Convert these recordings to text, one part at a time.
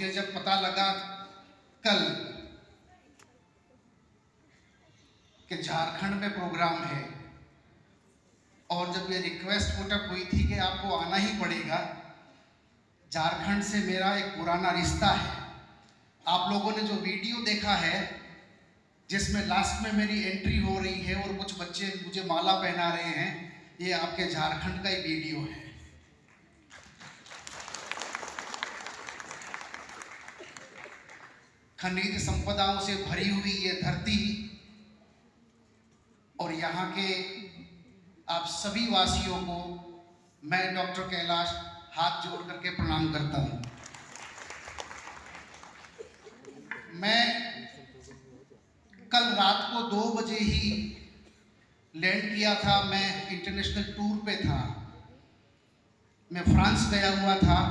मुझे जब पता लगा कल कि झारखंड में प्रोग्राम है और जब ये रिक्वेस्ट पुटअप हुई थी कि आपको आना ही पड़ेगा, झारखंड से मेरा एक पुराना रिश्ता है। आप लोगों ने जो वीडियो देखा है जिसमें लास्ट में मेरी एंट्री हो रही है और कुछ बच्चे मुझे माला पहना रहे हैं, ये आपके झारखंड का ही वीडियो है। खनिज संपदाओं से भरी हुई ये धरती और यहाँ के आप सभी वासियों को मैं डॉक्टर कैलाश हाथ जोड़ करके प्रणाम करता हूँ। मैं कल रात को 2 बजे ही लैंड किया था। मैं इंटरनेशनल टूर पे था। मैं फ्रांस गया हुआ था।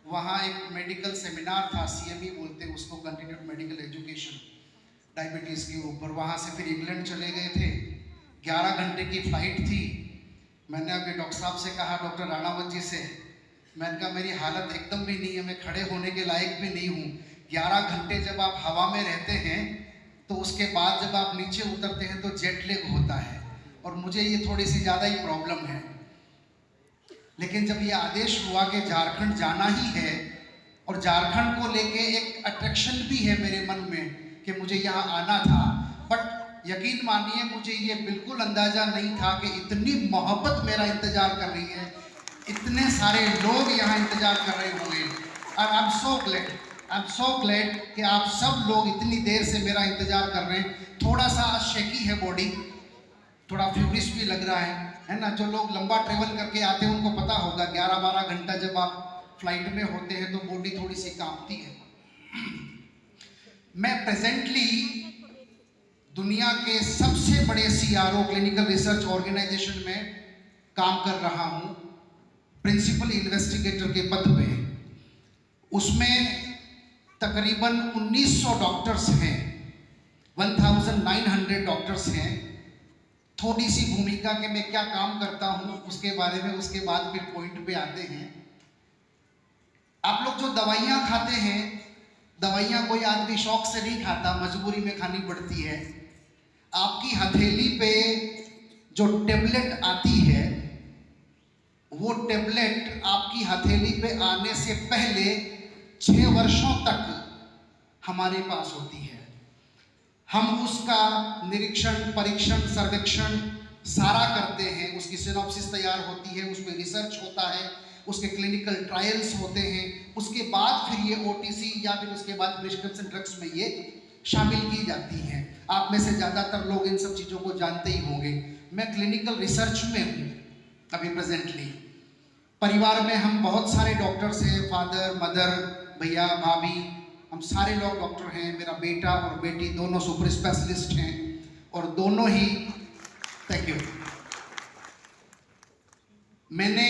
वहाँ एक मेडिकल सेमिनार था, CME बोलते हैं उसको, कंटिन्यूड मेडिकल एजुकेशन, डायबिटीज़ के ऊपर। वहाँ से फिर इंग्लैंड चले गए थे। 11 घंटे की फ़्लाइट थी। मैंने अभी डॉक्टर साहब से कहा, डॉक्टर राणावत जी से, मैंने कहा मेरी हालत एकदम भी नहीं है, मैं खड़े होने के लायक भी नहीं हूँ। 11 घंटे जब आप हवा में रहते हैं तो उसके बाद जब आप नीचे उतरते हैं तो जेट लैग होता है और मुझे ये थोड़ी सी ज़्यादा ही प्रॉब्लम है। लेकिन जब ये आदेश हुआ कि झारखंड जाना ही है और झारखंड को लेके एक अट्रैक्शन भी है मेरे मन में कि मुझे यहाँ आना था, बट यकीन मानिए मुझे ये बिल्कुल अंदाज़ा नहीं था कि इतनी मोहब्बत मेरा इंतज़ार कर रही है, इतने सारे लोग यहाँ इंतज़ार कर रहे होंगे। और आई एम सो ग्लैड कि आप सब लोग इतनी देर से मेरा इंतज़ार कर रहे हैं। थोड़ा सा शेकी है बॉडी, थोड़ा फ्यूरिश भी लग रहा है ना। जो लोग लंबा ट्रेवल करके आते हैं उनको पता होगा 11-12 घंटा जब आप फ्लाइट में होते हैं तो बॉडी थोड़ी सी कांपती है। मैं प्रेजेंटली दुनिया के सबसे बड़े CRO क्लिनिकल रिसर्च ऑर्गेनाइजेशन में काम कर रहा हूँ, प्रिंसिपल इन्वेस्टिगेटर के पद पे। उसमें तकरीबन 1900 डॉक्टर्स हैं, 1900 डॉक्टर्स हैं। थोड़ी सी भूमिका कि मैं क्या काम करता हूँ उसके बारे में उसके बाद फिर पॉइंट पे आते हैं। आप लोग जो दवाइयाँ खाते हैं, दवाइयाँ कोई आदमी शौक से नहीं खाता, मजबूरी में खानी पड़ती है। आपकी हथेली पे जो टेबलेट आती है, वो टेबलेट आपकी हथेली पे आने से पहले 6 वर्षों तक हमारे पास होती है। हम उसका निरीक्षण, परीक्षण, सर्वेक्षण सारा करते हैं। उसकी सिनॉप्सिस तैयार होती है, उसमें रिसर्च होता है, उसके क्लिनिकल ट्रायल्स होते हैं। उसके बाद फिर ये OTC या फिर उसके बाद प्रिस्क्रिप्शन ड्रग्स में ये शामिल की जाती हैं। आप में से ज़्यादातर लोग इन सब चीज़ों को जानते ही होंगे। मैं क्लिनिकल रिसर्च में हूँ अभी प्रेजेंटली। परिवार में हम बहुत सारे डॉक्टर्स हैं, फादर, मदर, भैया, भाभी, हम सारे लोग डॉक्टर हैं। मेरा बेटा और बेटी दोनों सुपर स्पेशलिस्ट हैं और दोनों ही, थैंक यू। मैंने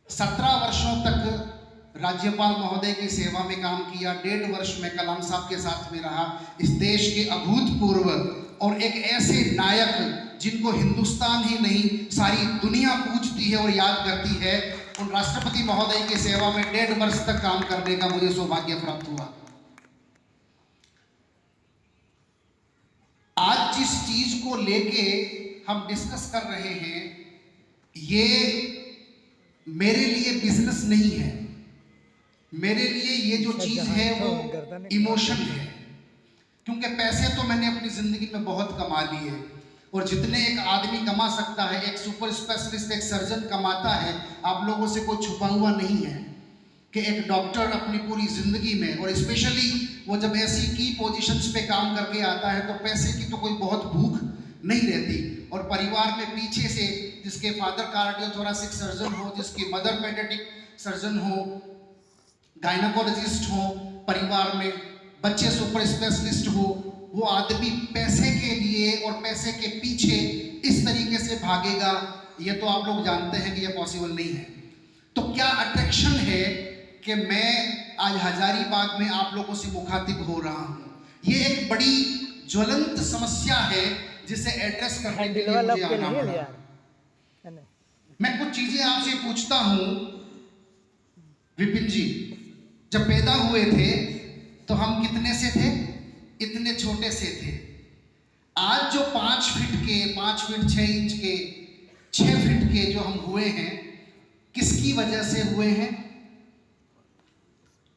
17 वर्षों तक राज्यपाल महोदय की सेवा में काम किया। 1.5 वर्ष में कलाम साहब के साथ में रहा। इस देश के अभूतपूर्व और एक ऐसे नायक जिनको हिंदुस्तान ही नहीं सारी दुनिया पूजती है और याद करती है, उन राष्ट्रपति महोदय की सेवा में 1.5 वर्ष तक काम करने का मुझे सौभाग्य प्राप्त हुआ। आज जिस चीज को लेके हम डिस्कस कर रहे हैं, ये मेरे लिए बिजनेस नहीं है। मेरे लिए ये जो चीज है वो इमोशन है। क्योंकि पैसे तो मैंने अपनी जिंदगी में बहुत कमा लिए और जितने एक आदमी कमा सकता है, एक सुपर स्पेशलिस्ट, एक सर्जन कमाता है, आप लोगों से कोई छुपा हुआ नहीं है कि एक डॉक्टर अपनी पूरी ज़िंदगी में, और स्पेशली वो जब ऐसी की पोजीशंस पे काम करके आता है तो पैसे की तो कोई बहुत भूख नहीं रहती। और परिवार में पीछे से जिसके फादर कार्डियोथोरेसिक सर्जन हो, जिसकी मदर पेडियाट्रिक सर्जन हो, गायनेकोलॉजिस्ट हो, परिवार में बच्चे सुपर स्पेशलिस्ट हो, वो आदमी पैसे के लिए और पैसे के पीछे इस तरीके से भागेगा, ये तो आप लोग जानते हैं कि ये पॉसिबल नहीं है। तो क्या अट्रैक्शन है कि मैं आज हजारीबाग में आप लोगों से मुखातिब हो रहा हूँ। ये एक बड़ी ज्वलंत समस्या है जिसे एड्रेस करने के लिए मुझे आना पड़ा। मैं कुछ चीजें आपसे पूछता हूँ विपिन जी, जब पैदा हुए थे तो हम कितने से थे? इतने छोटे से थे। आज जो 5 फीट के, 5 फीट 6 इंच के, 6 फीट के जो हम हुए हैं, किसकी वजह से हुए हैं?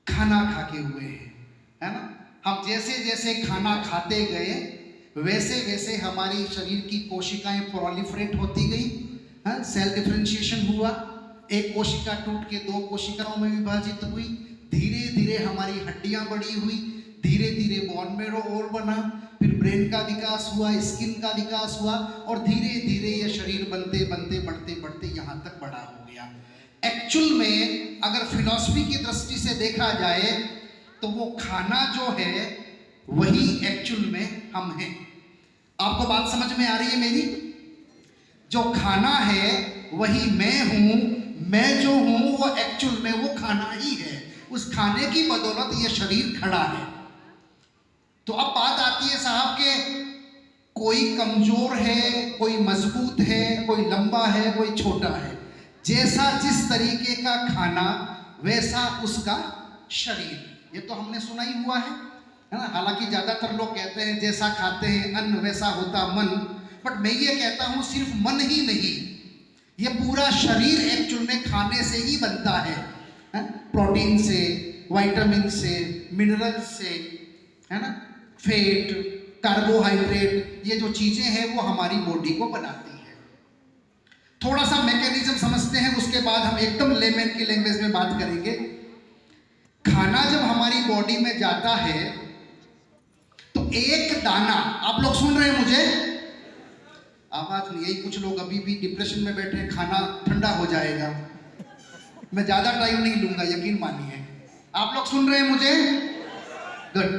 खाना खा के हुए हैं, है ना। हम जैसे जैसे खाना खाते गए वैसे वैसे हमारी शरीर की कोशिकाएं प्रोलिफरेट होती गई, सेल डिफरेंशिएशन हुआ, एक कोशिका टूट के 2 कोशिकाओं में विभाजित हुई, धीरे धीरे हमारी हड्डियां बड़ी हुई, धीरे धीरे बोन मैरो और बना, फिर ब्रेन का विकास हुआ, स्किन का विकास हुआ, और धीरे धीरे ये शरीर बनते बनते बढ़ते बढ़ते यहाँ तक बड़ा हो गया। एक्चुअल में अगर फिलॉसफी की दृष्टि से देखा जाए तो वो खाना जो है वही एक्चुअल में हम हैं। आपको बात समझ में आ रही है मेरी? जो खाना है वही मैं हूं, मैं जो हूं वो एक्चुअल में वो खाना ही है। उस खाने की बदौलत ये शरीर खड़ा है। तो अब बात आती है साहब के कोई कमजोर है, कोई मजबूत है, कोई लंबा है, कोई छोटा है। जैसा जिस तरीके का खाना वैसा उसका शरीर, ये तो हमने सुना ही हुआ है ना। हालांकि ज्यादातर लोग कहते हैं जैसा खाते हैं अन्न वैसा होता मन, बट मैं ये कहता हूं सिर्फ मन ही नहीं, ये पूरा शरीर एक्चुअल में खाने से ही बनता है, प्रोटीन से, विटामिन से, मिनरल से, है ना, फैट, कार्बोहाइड्रेट, ये जो चीजें हैं वो हमारी बॉडी को बनाती है। थोड़ा सा मैकेनिज्म समझते हैं, उसके बाद हम एकदम लेमन की लैंग्वेज में बात करेंगे। खाना जब हमारी बॉडी में जाता है तो एक दाना, आप लोग सुन रहे हैं मुझे? आवाज नहीं आई, कुछ लोग अभी भी डिप्रेशन में बैठे हैं, खाना ठंडा हो जाएगा। मैं ज्यादा टाइम नहीं लूंगा, यकीन मानिए। आप लोग सुन रहे हैं मुझे? गुड।